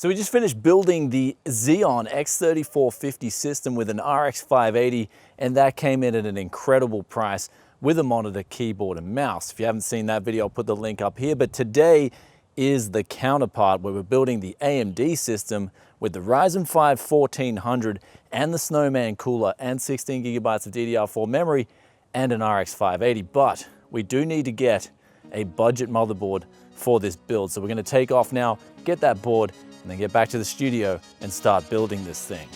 So we just finished building the Xeon X3450 system with an RX 580, and that came in at an incredible price with a monitor, keyboard, and mouse. If you haven't seen that video, I'll put the link up here. But today is the counterpart, where we're building the AMD system with the Ryzen 5 1400 and the Snowman cooler and 16 gigabytes of DDR4 memory and an RX 580. But we do need to get a budget motherboard for this build. So we're going to take off now, get that board, and then get back to the studio and start building this thing.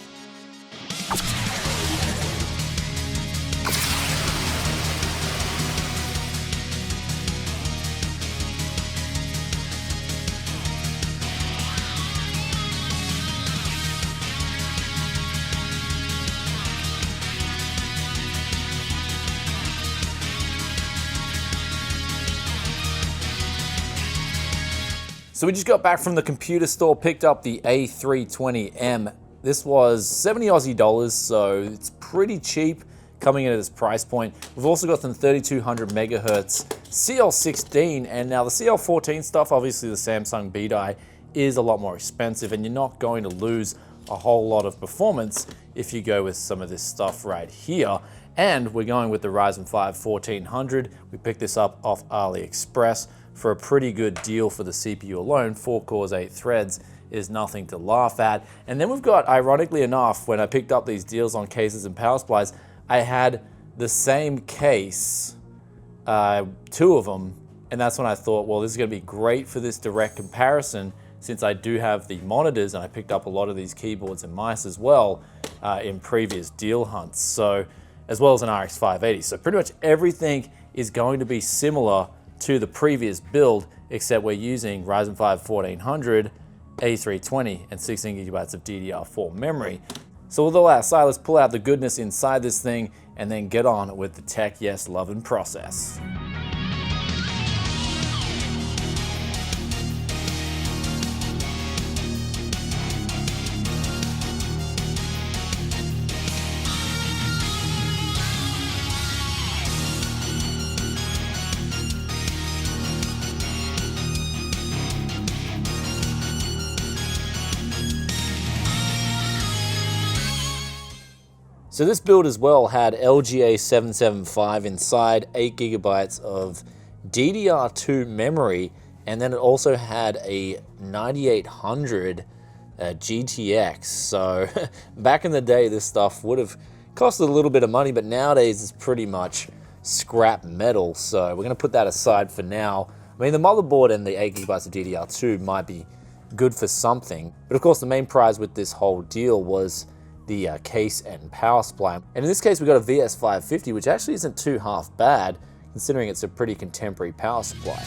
So we just got back from the computer store, picked up the A320M. This was 70 Aussie dollars, so it's pretty cheap coming in at this price point. We've also got some 3200 megahertz CL16, and now the CL14 stuff, obviously the Samsung B die, is a lot more expensive, and you're not going to lose a whole lot of performance if you go with some of this stuff right here. And we're going with the Ryzen 5 1400. We picked this up off AliExpress for a pretty good deal for the CPU alone. 4 cores, 8 threads is nothing to laugh at. And then we've got, ironically enough, when I picked up these deals on cases and power supplies, I had the same case, 2 of them, and that's when I thought, well, this is gonna be great for this direct comparison, since I do have the monitors, and I picked up a lot of these keyboards and mice as well in previous deal hunts, so as well as an RX 580. So pretty much everything is going to be similar to the previous build, except we're using Ryzen 5 1400, A320, and 16 gigabytes of DDR4 memory. So with all that aside, let's pull out the goodness inside this thing and then get on with the tech yes loving process. So this build as well had LGA 775 inside, 8 gigabytes of DDR2 memory, and then it also had a 9800 GTX. So back in the day, this stuff would have costed a little bit of money, but nowadays it's pretty much scrap metal. So we're gonna put that aside for now. I mean, the motherboard and the 8 gigabytes of DDR2 might be good for something, but of course the main prize with this whole deal was the case and power supply. And in this case, we got a VS550, which actually isn't too half bad, considering it's a pretty contemporary power supply.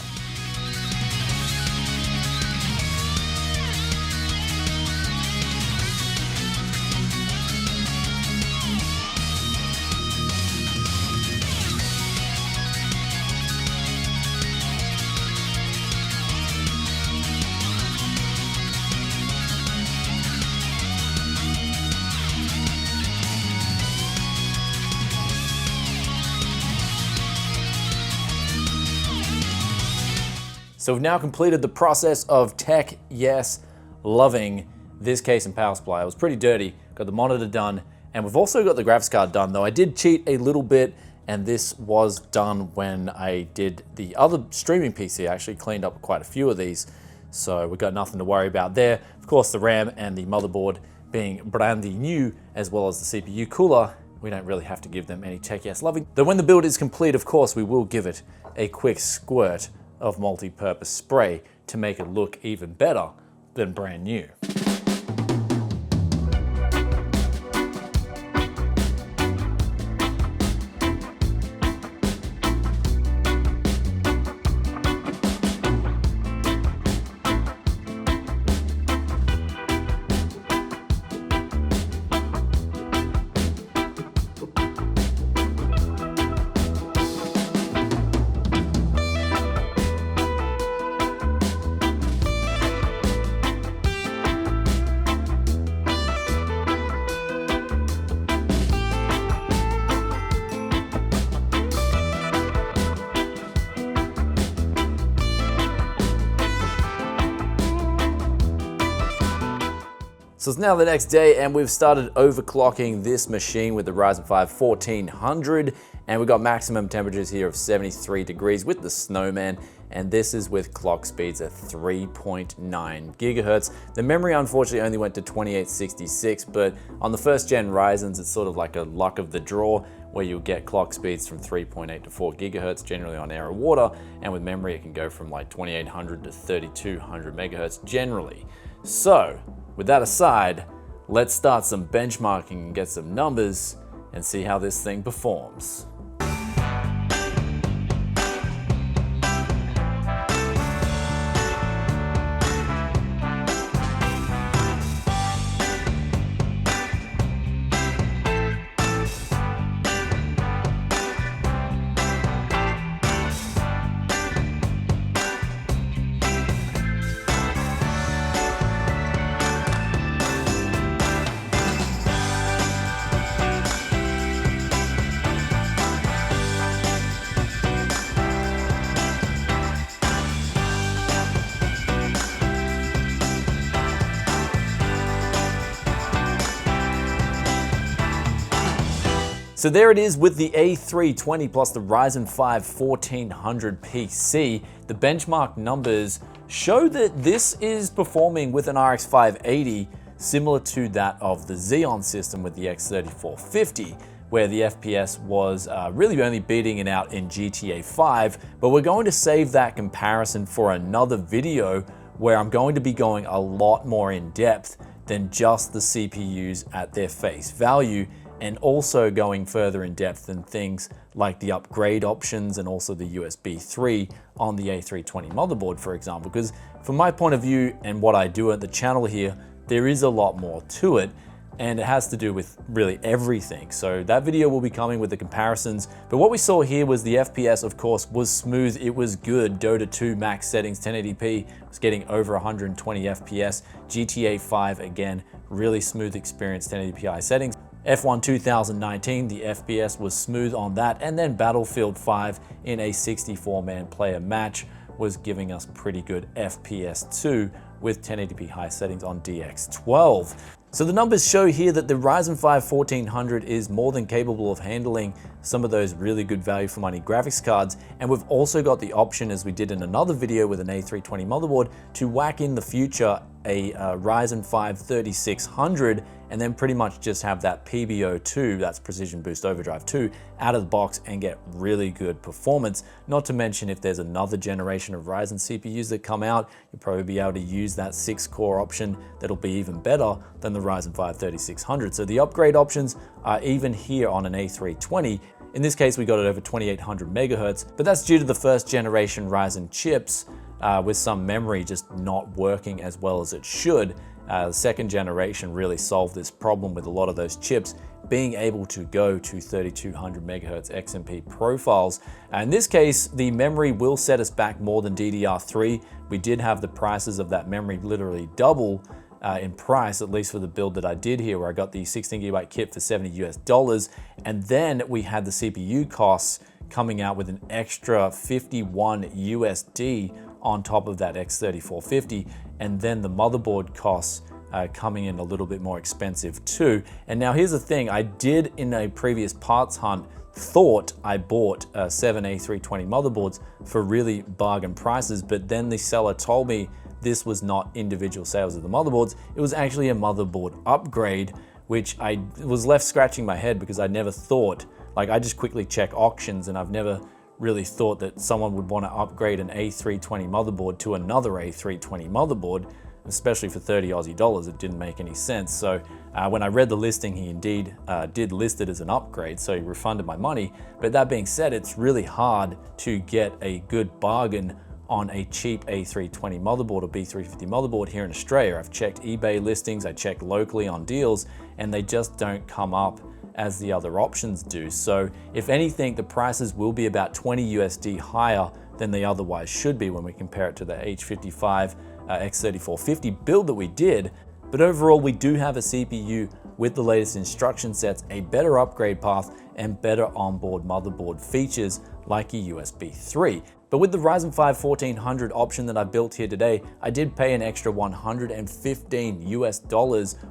So we've now completed the process of tech yes loving this case and power supply. It was pretty dirty, got the monitor done, and we've also got the graphics card done, though I did cheat a little bit, and this was done when I did the other streaming PC. I actually cleaned up quite a few of these, so we've got nothing to worry about there. Of course, the RAM and the motherboard being brandy new, as well as the CPU cooler, we don't really have to give them any tech yes loving. Though when the build is complete, of course, we will give it a quick squirt of multi-purpose spray to make it look even better than brand new. So it's now the next day and we've started overclocking this machine with the Ryzen 5 1400, and we've got maximum temperatures here of 73 degrees with the snowman, and this is with clock speeds at 3.9 gigahertz. The memory unfortunately only went to 2866, but on the first gen Ryzens it's sort of like a luck of the draw where you'll get clock speeds from 3.8 to 4 gigahertz generally on air or water, and with memory it can go from like 2800 to 3200 megahertz generally. So with that aside, let's start some benchmarking and get some numbers and see how this thing performs. So there it is with the A320 plus the Ryzen 5 1400 PC. The benchmark numbers show that this is performing with an RX 580 similar to that of the Xeon system with the X3450, where the FPS was really only beating it out in GTA 5, but we're going to save that comparison for another video where I'm going to be going a lot more in depth than just the CPUs at their face value, and also going further in depth than things like the upgrade options and also the USB 3 on the A320 motherboard, for example. Because from my point of view and what I do at the channel here, there is a lot more to it, and it has to do with really everything. So that video will be coming with the comparisons, but what we saw here was the FPS, of course, was smooth. It was good. Dota 2 max settings 1080p was getting over 120 FPS. GTA 5, again, really smooth experience, 1080p high settings. F1 2019, the FPS was smooth on that, and then Battlefield 5 in a 64-man player match was giving us pretty good FPS too with 1080p high settings on DX12. So the numbers show here that the Ryzen 5 1400 is more than capable of handling some of those really good value for money graphics cards, and we've also got the option, as we did in another video with an A320 motherboard, to whack in the future a Ryzen 5 3600 and then pretty much just have that PBO2, that's Precision Boost Overdrive 2, out of the box and get really good performance. Not to mention if there's another generation of Ryzen CPUs that come out, you'll probably be able to use that 6-core option that'll be even better than the Ryzen 5 3600. So the upgrade options are even here on an A320. In this case, we got it over 2800 megahertz, but that's due to the first generation Ryzen chips with some memory just not working as well as it should. The second generation really solved this problem with a lot of those chips being able to go to 3200 megahertz XMP profiles. In this case, the memory will set us back more than DDR3. We did have the prices of that memory literally double in price, at least for the build that I did here, where I got the 16 gigabyte kit for $70 US, and then we had the CPU costs coming out with an extra 51 USD on top of that X3450, and then the motherboard costs coming in a little bit more expensive too. And now here's the thing, I did in a previous parts hunt thought I bought 7 A320 motherboards for really bargain prices, but then the seller told me this was not individual sales of the motherboards, it was actually a motherboard upgrade, which I was left scratching my head because I never thought, like I just quickly check auctions and I've never really thought that someone would want to upgrade an A320 motherboard to another A320 motherboard, especially for 30 Aussie dollars. It didn't make any sense. So when I read the listing, he indeed did list it as an upgrade, so he refunded my money. But that being said, it's really hard to get a good bargain on a cheap A320 motherboard or B350 motherboard here in Australia. I've checked eBay listings, I checked locally on deals, and they just don't come up as the other options do. So if anything, the prices will be about 20 USD higher than they otherwise should be when we compare it to the H55 X3450 build that we did. But overall, we do have a CPU with the latest instruction sets, a better upgrade path, and better onboard motherboard features like a USB 3. But with the Ryzen 5 1400 option that I built here today, I did pay an extra $115 US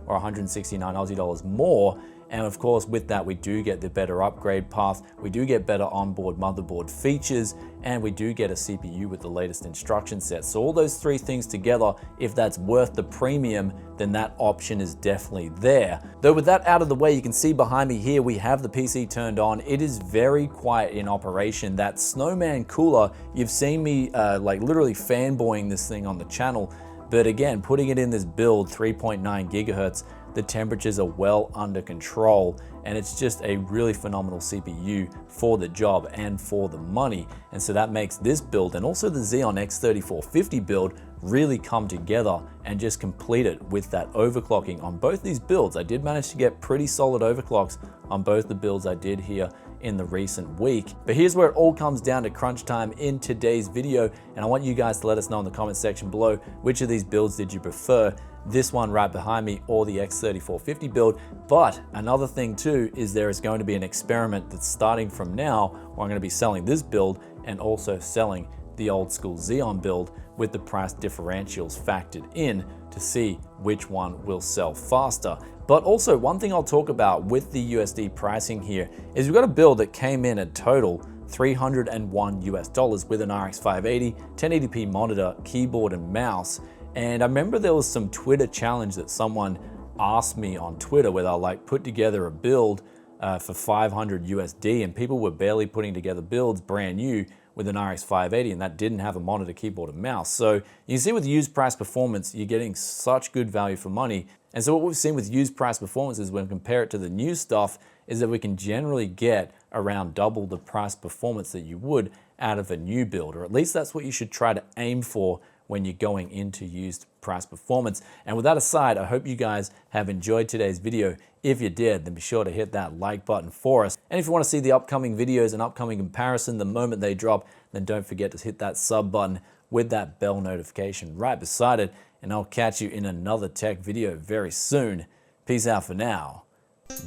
or 169 Aussie dollars more. And of course, with that, we do get the better upgrade path, we do get better onboard motherboard features, and we do get a CPU with the latest instruction set. So all those three things together, if that's worth the premium, then that option is definitely there. Though with that out of the way, you can see behind me here, we have the PC turned on. It is very quiet in operation. That Snowman cooler, you've seen me like literally fanboying this thing on the channel. But again, putting it in this build, 3.9 gigahertz, the temperatures are well under control, and it's just a really phenomenal CPU for the job and for the money. And so that makes this build and also the Xeon X3450 build really come together and just complete it with that overclocking on both these builds. I did manage to get pretty solid overclocks on both the builds I did here in the recent week. But here's where it all comes down to crunch time in today's video, and I want you guys to let us know in the comment section below which of these builds did you prefer, this one right behind me or the X3450 build. But another thing too is there is going to be an experiment that's starting from now where I'm going to be selling this build and also selling the old school Xeon build with the price differentials factored in to see which one will sell faster. But also one thing I'll talk about with the USD pricing here is we've got a build that came in at total $301 US with an RX 580, 1080p monitor, keyboard and mouse. And I remember there was some Twitter challenge that someone asked me on Twitter where they'll like put together a build for 500 USD, and people were barely putting together builds brand new with an RX 580, and that didn't have a monitor, keyboard and mouse. So you can see with used price performance, you're getting such good value for money. And so what we've seen with used price performance is when we compare it to the new stuff is that we can generally get around double the price performance that you would out of a new build, or at least that's what you should try to aim for when you're going into used price performance. And with that aside, I hope you guys have enjoyed today's video. If you did, then be sure to hit that like button for us. And if you want to see the upcoming videos and upcoming comparison the moment they drop, then don't forget to hit that sub button with that bell notification right beside it. And I'll catch you in another tech video very soon. Peace out for now.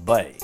Bye.